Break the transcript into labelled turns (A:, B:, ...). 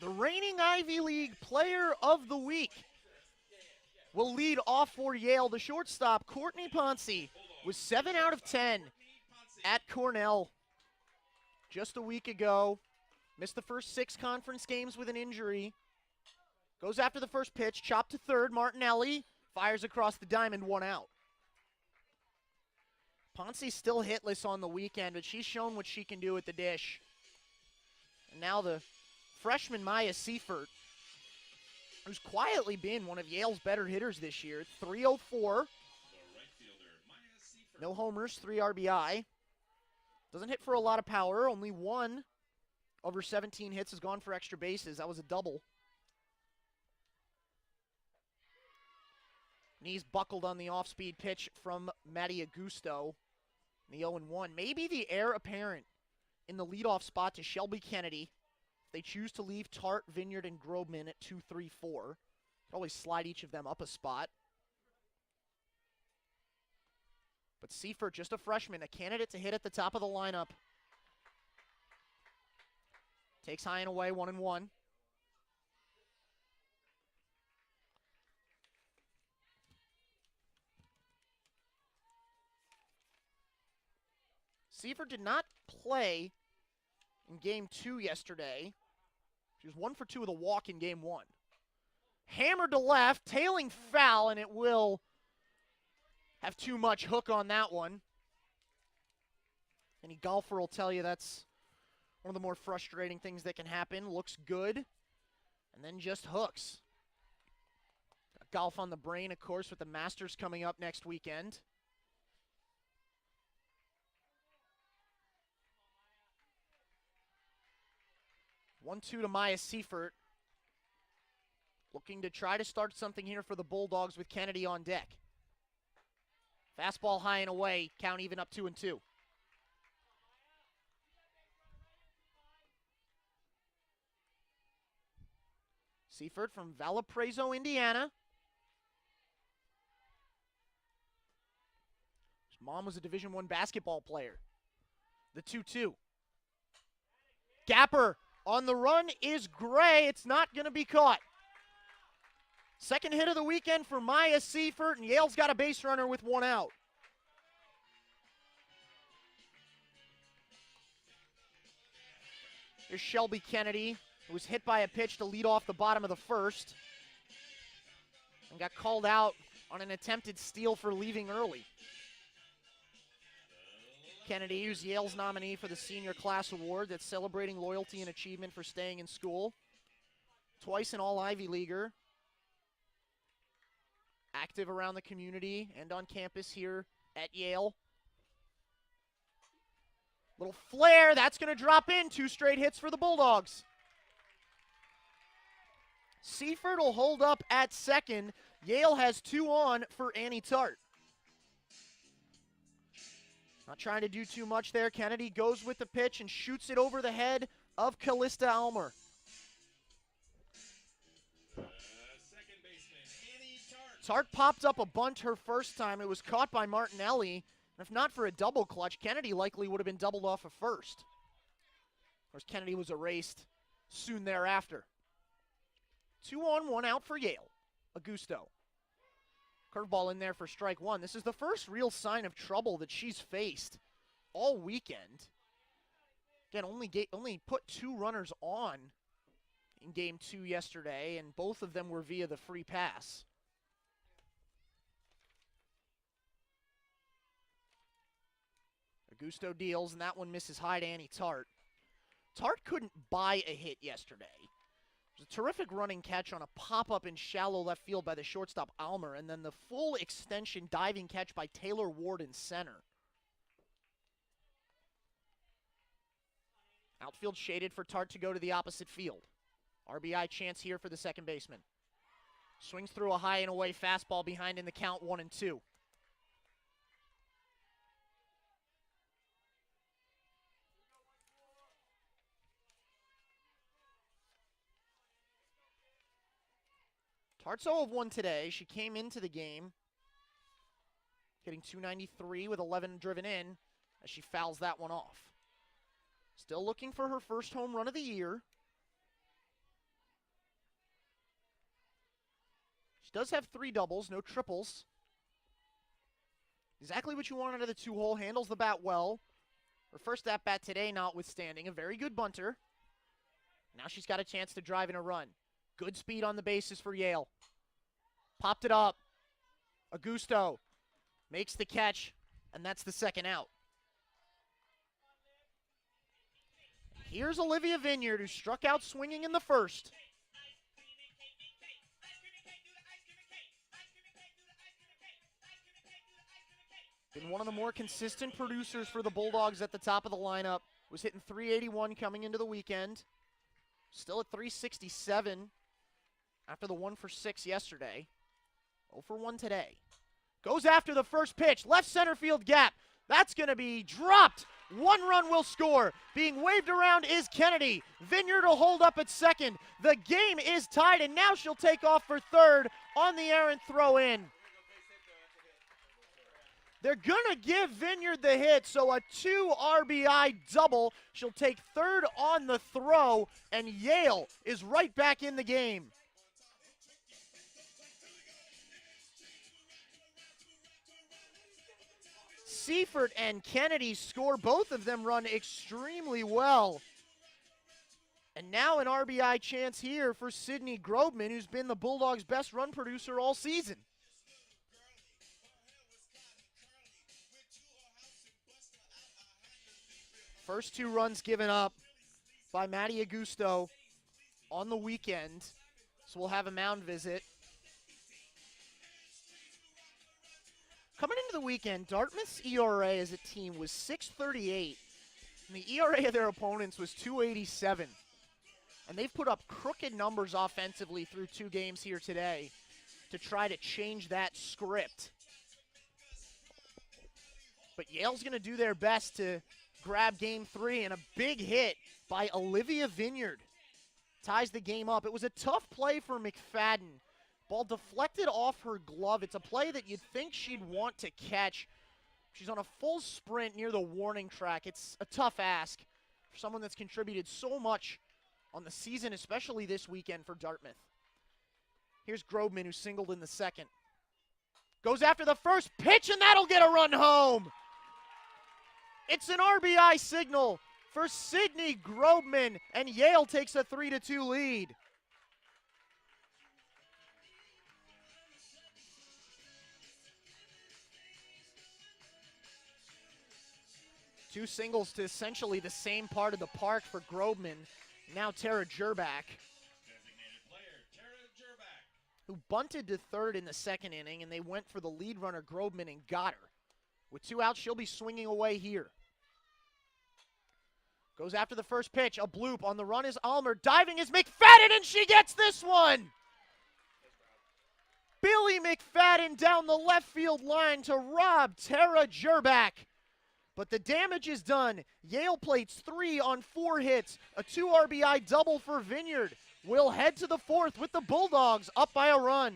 A: The reigning Ivy League Player of the Week will lead off for Yale. The shortstop, Courtney Ponce, was 7 out of 10 at Cornell just a week ago. Missed the first 6 conference games with an injury. Goes after the first pitch, chopped to third. Martinelli fires across the diamond, 1 out. Ponce's still hitless on the weekend, but she's shown what she can do at the dish. And now the freshman Maya Seifert, who's quietly been one of Yale's better hitters this year. 304. No homers, 3 RBI. Doesn't hit for a lot of power. Only 1 over 17 hits has gone for extra bases. That was a double. Knees buckled on the off-speed pitch from Maddie Augusto. The 0-1. Maybe the heir apparent in the leadoff spot to Shelby Kennedy. They choose to leave Tart, Vineyard, and Grobman at 2, 3, 4. Could always slide each of them up a spot. But Seifert, just a freshman, a candidate to hit at the top of the lineup. Takes high and away, 1-1. Seifert did not play in Game 2 yesterday. She was 1 for 2 with a walk in Game 1. Hammered to left, tailing foul, and it will have too much hook on that one. Any golfer will tell you that's one of the more frustrating things that can happen. Looks good, and then just hooks. Got golf on the brain, of course, with the Masters coming up next weekend. 1-2 to Maya Seifert. Looking to try to start something here for the Bulldogs with Kennedy on deck. Fastball high and away, count even up 2-2. Seifert from Valparaiso, Indiana. His mom was a Division I basketball player. The 2-2. Gapper on the run is Gray. It's not going to be caught. Second hit of the weekend for Maya Seifert, and Yale's got a base runner with 1 out. Here's Shelby Kennedy, who was hit by a pitch to lead off the bottom of the first and got called out on an attempted steal for leaving early. Kennedy, who's Yale's nominee for the Senior Class Award that's celebrating loyalty and achievement for staying in school. Twice an All-Ivy Leaguer. Active around the community and on campus here at Yale. Little flare, that's going to drop in. 2 straight hits for the Bulldogs. Seifert will hold up at second. Yale has 2 on for Annie Tart. Not trying to do too much there. Kennedy goes with the pitch and shoots it over the head of Callista Almer. Tart popped up a bunt her first time. It was caught by Martinelli. And if not for a double clutch, Kennedy likely would have been doubled off of first. Of course, Kennedy was erased soon thereafter. 2 on, 1 out for Yale. Augusto. Curveball in there for strike 1. This is the first real sign of trouble that she's faced all weekend. Again, only put 2 runners on in Game 2 yesterday, and both of them were via the free pass. Augusto deals, and that one misses high to Annie Tart. Tart couldn't buy a hit yesterday. It was a terrific running catch on a pop-up in shallow left field by the shortstop Almer, and then the full extension diving catch by Taylor Ward in center. Outfield shaded for Tart to go to the opposite field. RBI chance here for the second baseman. Swings through a high and away fastball behind in the count, 1-2. Tart's 0 of 1 today. She came into the game hitting .293 with 11 driven in as she fouls that one off. Still looking for her first home run of the year. She does have 3 doubles, no triples. Exactly what you want out of the 2-hole. Handles the bat well. Her first at-bat today notwithstanding. A very good bunter. Now she's got a chance to drive in a run. Good speed on the bases for Yale. Popped it up. Augusto makes the catch, and that's the second out. Here's Olivia Vineyard, who struck out swinging in the first. Been one of the more consistent producers for the Bulldogs at the top of the lineup. Was hitting .381 coming into the weekend. Still at .367 after the 1 for 6 yesterday. 0 for 1 today. Goes after the first pitch. Left center field gap. That's going to be dropped. 1 run will score. Being waved around is Kennedy. Vineyard will hold up at second. The game is tied, and now she'll take off for third on the errant throw in. They're going to give Vineyard the hit, so a 2 RBI double. She'll take third on the throw, and Yale is right back in the game. Seifert and Kennedy score. Both of them run extremely well. And now an RBI chance here for Sydney Grobman, who's been the Bulldogs' best run producer all season. First 2 runs given up by Maddie Augusto on the weekend. So we'll have a mound visit. Coming into the weekend, Dartmouth's ERA as a team was .638. And the ERA of their opponents was .287. And they've put up crooked numbers offensively through 2 games here today to try to change that script. But Yale's going to do their best to grab game 3, and a big hit by Olivia Vineyard ties the game up. It was a tough play for McFadden. Ball deflected off her glove. It's a play that you'd think she'd want to catch. She's on a full sprint near the warning track. It's a tough ask for someone that's contributed so much on the season, especially this weekend for Dartmouth. Here's Grobman, who singled in the second. Goes after the first pitch, and that'll get a run home. It's an RBI signal for Sydney Grobman, and Yale takes a 3-2 lead. Two singles to essentially the same part of the park for Grobman. Now Tara Jerback, who bunted to third in the second inning, and they went for the lead runner Grobman and got her. With 2 outs, she'll be swinging away here. Goes after the first pitch, a bloop. On the run is Almer. Diving is McFadden, and she gets this one! Billy McFadden down the left field line to rob Tara Jerback. But the damage is done. Yale plates 3 on 4 hits. A 2 RBI double for Vineyard. We'll head to the 4th with the Bulldogs up by a run.